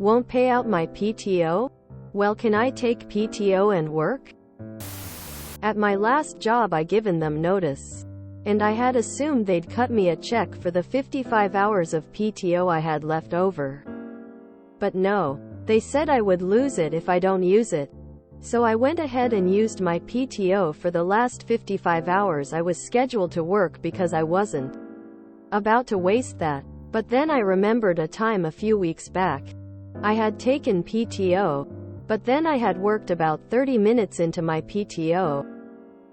Won't pay out my PTO? Well, can I take PTO and work? At my last job I given them notice. And I had assumed they'd cut me a check for the 55 hours of PTO I had left over. But no. They said I would lose it if I don't use it. So I went ahead and used my PTO for the last 55 hours I was scheduled to work because I wasn't about to waste that. But then I remembered a time a few weeks back. I had taken PTO, but then I had worked about 30 minutes into my PTO.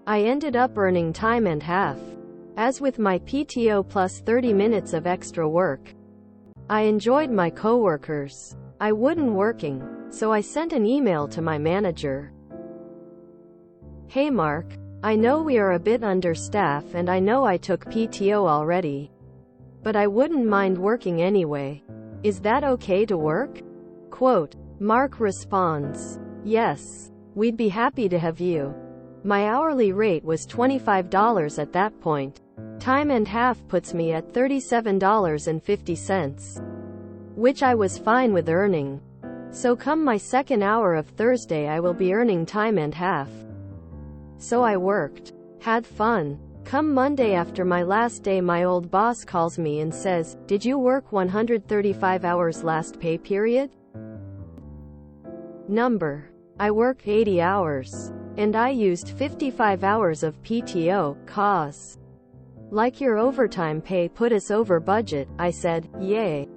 I ended up earning time and half. As with my PTO plus 30 minutes of extra work. I enjoyed my coworkers. I wasn't working, so I sent an email to my manager. Hey Mark, I know we are a bit understaffed and I know I took PTO already. But I wouldn't mind working anyway. Is that okay to work? Quote, Mark responds, yes, we'd be happy to have you. My hourly rate was $25 at that point. Time and half puts me at $37.50. Which I was fine with earning. So come my second hour of Thursday I will be earning time and half. So I worked. Had fun. Come Monday after my last day my old boss calls me and says, did you work 135 hours last pay period? Number. I worked 80 hours. And I used 55 hours of PTO, cause. Like your overtime pay put us over budget, I said, yay.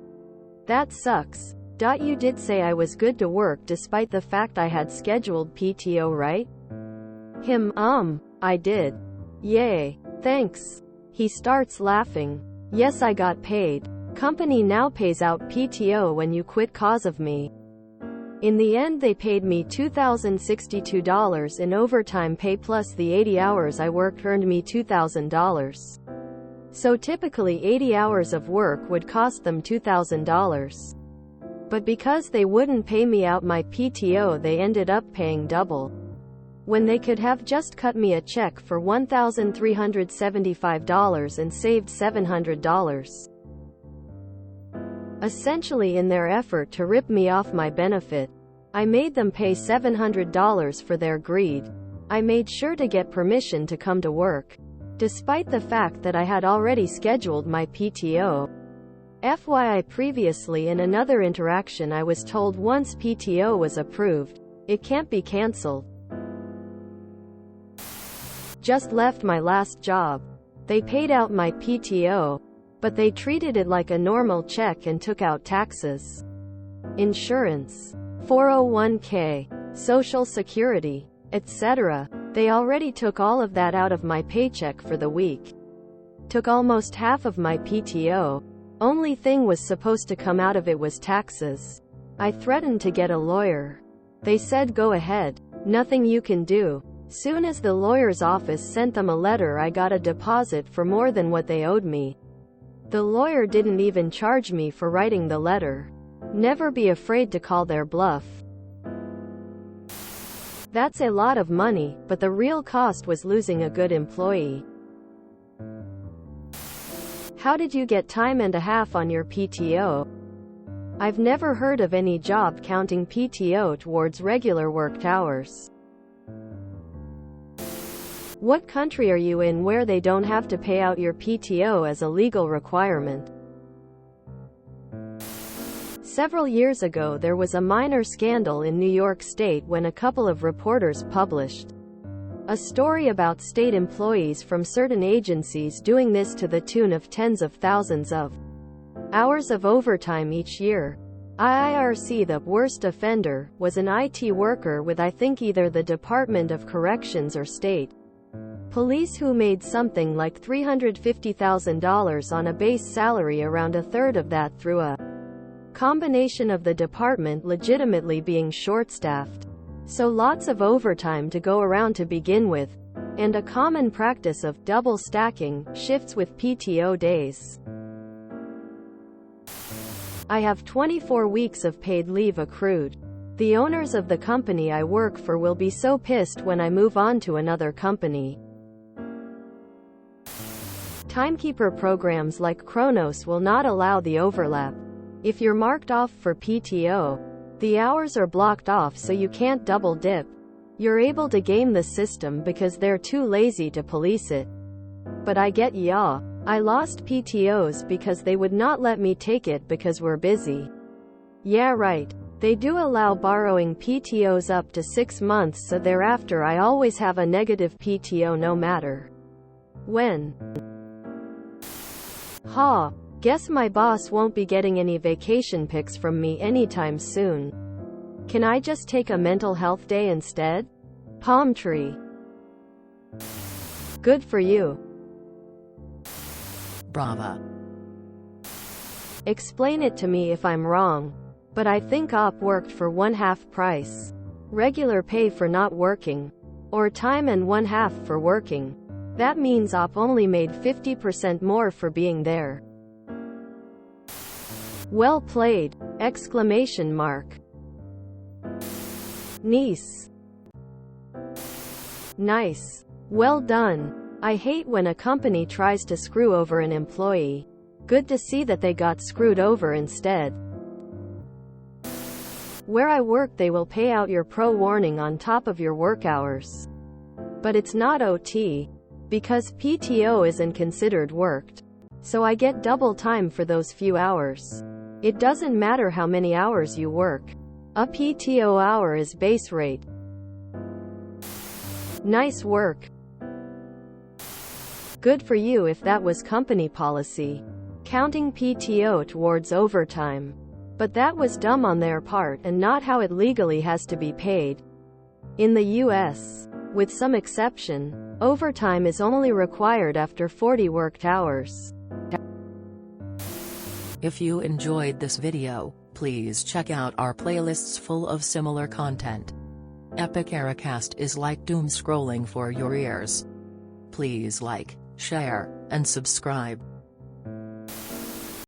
That sucks. You did say I was good to work despite the fact I had scheduled PTO, right? I did. Yay. Thanks. He starts laughing. Yes, I got paid. Company now pays out PTO when you quit cause of me. In the end they paid me $2,062 in overtime pay plus the 80 hours I worked earned me $2,000. So typically 80 hours of work would cost them $2,000. But because they wouldn't pay me out my PTO they ended up paying double. When they could have just cut me a check for $1,375 and saved $700. Essentially in their effort to rip me off my benefit, I made them pay $700 for their greed. I made sure to get permission to come to work. Despite the fact that I had already scheduled my PTO. FYI previously in another interaction I was told once PTO was approved, it can't be cancelled. Just left my last job. They paid out my PTO, but they treated it like a normal check and took out taxes, insurance, 401k, Social Security, etc. They already took all of that out of my paycheck for the week. Took almost half of my PTO. Only thing was supposed to come out of it was taxes. I threatened to get a lawyer. They said go ahead. Nothing you can do. Soon as the lawyer's office sent them a letter I got a deposit for more than what they owed me. The lawyer didn't even charge me for writing the letter. Never be afraid to call their bluff. That's a lot of money, but the real cost was losing a good employee. How did you get time and a half on your PTO? I've never heard of any job counting PTO towards regular worked hours. What country are you in where they don't have to pay out your PTO as a legal requirement? Several years ago there was a minor scandal in New York State when a couple of reporters published a story about state employees from certain agencies doing this to the tune of tens of thousands of hours of overtime each year. IRC, the worst offender, was an IT worker with I think either the Department of Corrections or state police who made something like $350,000 on a base salary, around a third of that through a combination of the department legitimately being short-staffed. So lots of overtime to go around to begin with, and a common practice of double stacking shifts with PTO days. I have 24 weeks of paid leave accrued. The owners of the company I work for will be so pissed when I move on to another company. Timekeeper programs like Kronos will not allow the overlap. If you're marked off for PTO, the hours are blocked off so you can't double dip. You're able to game the system because they're too lazy to police it. But I get ya. I lost PTOs because they would not let me take it because we're busy. Yeah, right. They do allow borrowing PTOs up to 6 months, so thereafter I always have a negative PTO no matter when. Ha. Guess my boss won't be getting any vacation pics from me anytime soon. Can I just take a mental health day instead? Palm tree. Good for you. Brava. Explain it to me if I'm wrong. But I think op worked for 1/2 price. Regular pay for not working. Or time and 1/2 for working. That means op only made 50% more for being there. Well played! Exclamation mark. Nice. Nice. Well done. I hate when a company tries to screw over an employee. Good to see that they got screwed over instead. Where I work they will pay out your pro warning on top of your work hours. But it's not OT. Because PTO isn't considered worked. So I get double time for those few hours. It doesn't matter how many hours you work. A PTO hour is base rate. Nice work. Good for you if that was company policy. Counting PTO towards overtime. But that was dumb on their part and not how it legally has to be paid. In the US, with some exception, overtime is only required after 40 worked hours. If you enjoyed this video, please check out our playlists full of similar content. Epic Ericast is like doom scrolling for your ears. Please like, share, and subscribe.